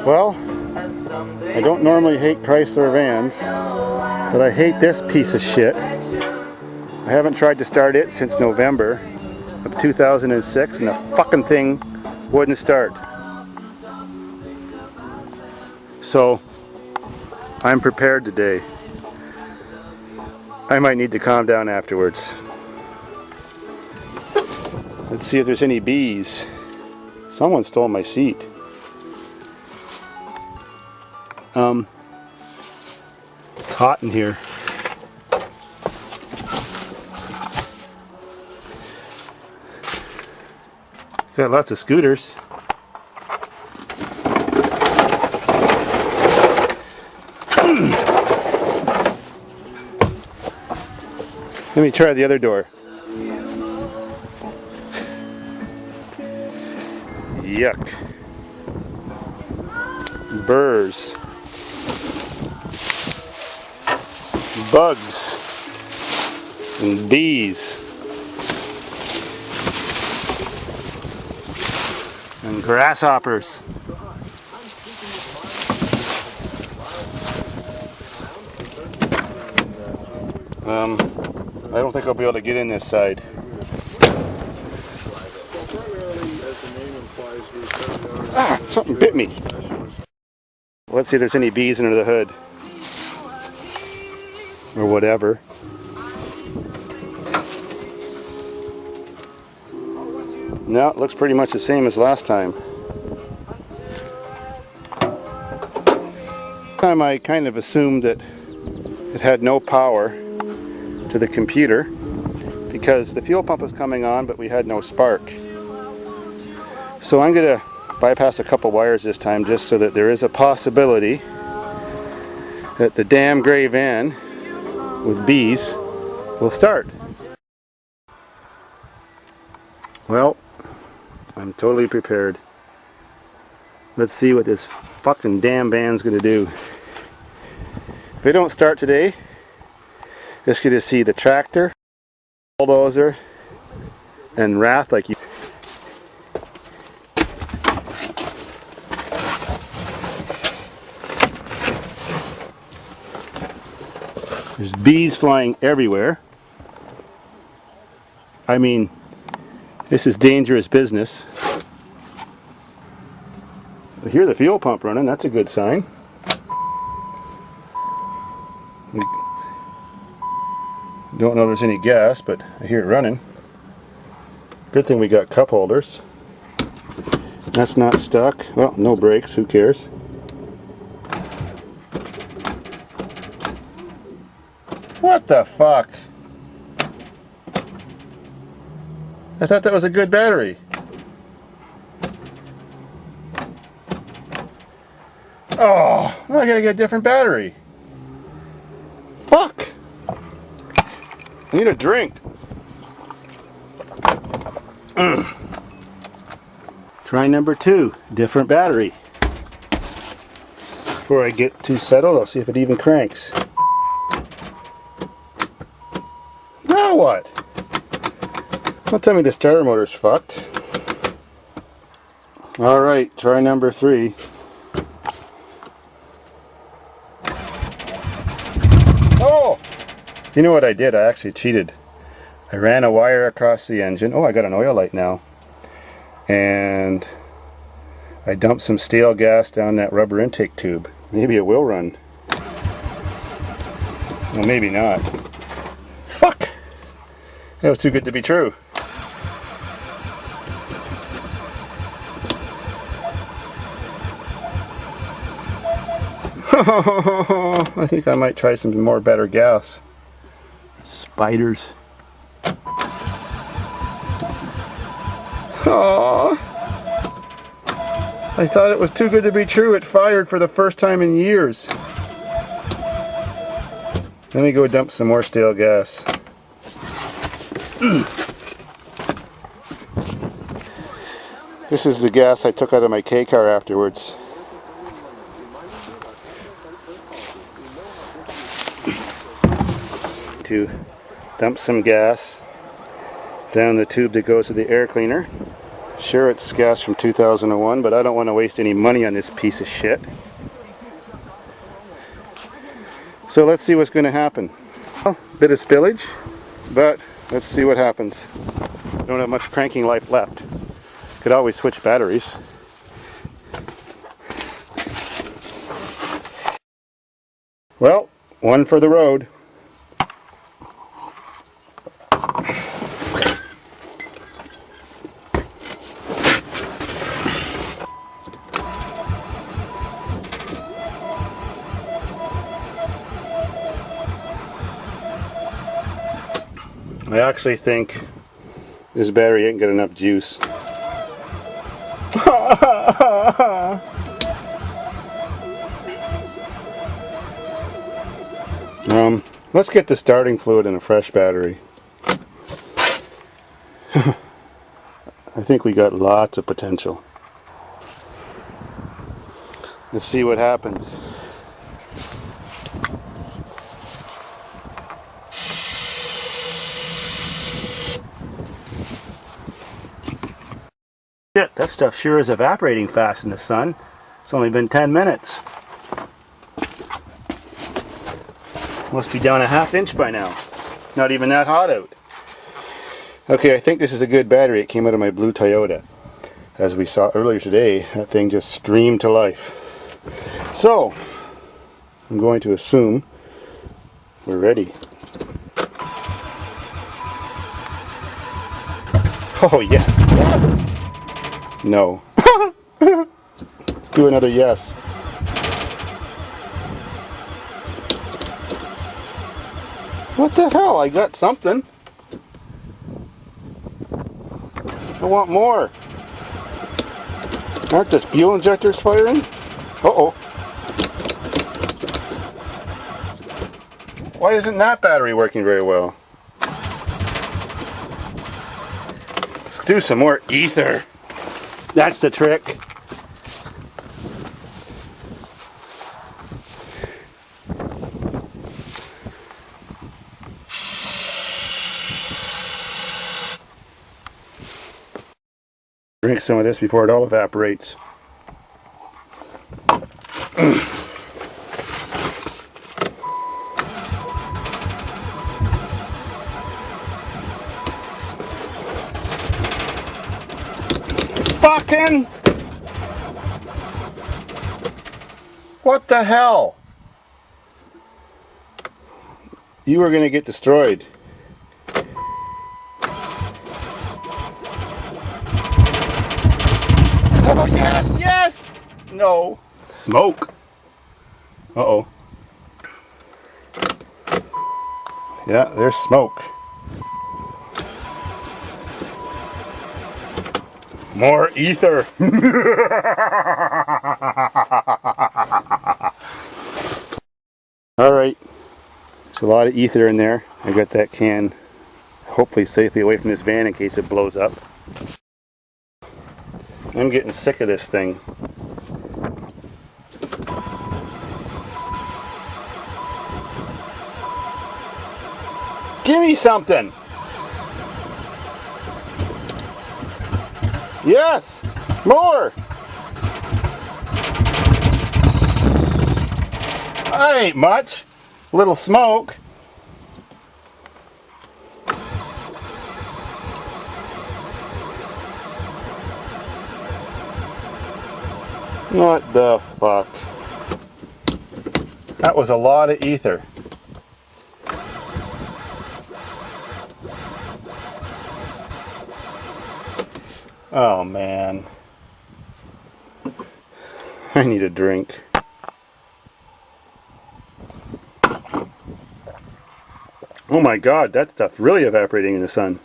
Well, I don't normally hate Chrysler vans, but I hate this piece of shit. I haven't tried to start it since November of 2006 and the fucking thing wouldn't start. So, I'm prepared today. I might need to calm down afterwards. Let's see if there's any bees. Someone stole my seat. It's hot in here. Got lots of scooters. Let me try the other door. Yuck. Burrs. Bugs. And bees. And grasshoppers. I don't think I'll be able to get in this side. Ah, something bit me. Let's see if there's any bees under the hood. Or whatever. No, it looks pretty much the same as last time. This time I kind of assumed that it had no power to the computer because the fuel pump was coming on but we had no spark. So I'm going to bypass a couple wires this time just so that there is a possibility that the damn gray van with bees will start. Well, I'm totally prepared. Let's see what this fucking damn van's gonna do. If they don't start today, just get to see the tractor, bulldozer, and wrath like you. There's bees flying everywhere. I mean, this is dangerous business. I hear the fuel pump running, that's a good sign. We don't know if there's any gas, but I hear it running. Good thing we got cup holders. That's not stuck. Well, no brakes, who cares? What the fuck? I thought that was a good battery. Oh, I gotta get a different battery. Fuck. I need a drink. Try number 2, different battery. Before I get too settled, I'll see if it even cranks. Now what? Don't tell me the starter motor's fucked. Alright, try number 3. Oh! You know what I did? I actually cheated. I ran a wire across the engine. Oh, I got an oil light now. And I dumped some stale gas down that rubber intake tube. Maybe it will run. Well, maybe not. Fuck! That was too good to be true. I think I might try some more better gas. Spiders. Aww. I thought it was too good to be true. It fired for the first time in years. Let me go dump some more stale gas. This is the gas I took out of my K car afterwards. To dump some gas down the tube that goes to the air cleaner. Sure, it's gas from 2001, but I don't want to waste any money on this piece of shit. So let's see what's going to happen. Well, bit of spillage, but let's see what happens. Don't have much cranking life left. Could always switch batteries. Well, one for the road. I actually think this battery ain't got enough juice. Let's get the starting fluid in a fresh battery. I think we got lots of potential. Let's see what happens. Shit, that stuff sure is evaporating fast in the sun. It's only been 10 minutes. Must be down a ½ inch by now. Not even that hot out. Okay, I think this is a good battery. It came out of my blue Toyota. As we saw earlier today, that thing just screamed to life. So, I'm going to assume we're ready. Oh, yes. Yes. No. Let's do another yes. What the hell? I got something. I want more. Aren't the fuel injectors firing? Uh-oh. Why isn't that battery working very well? Let's do some more ether. That's the trick. Drink some of this before it all evaporates. Fucking! What the hell? You are gonna get destroyed. Oh, yes, yes! No. Smoke. Uh-oh. Yeah, there's smoke. More ether. Alright. There's a lot of ether in there. I got that can hopefully safely away from this van in case it blows up. I'm getting sick of this thing. Give me something! Yes! More! That ain't much. Little smoke. What the fuck? That was a lot of ether. Oh man. I need a drink. Oh my god, that stuff's really evaporating in the sun.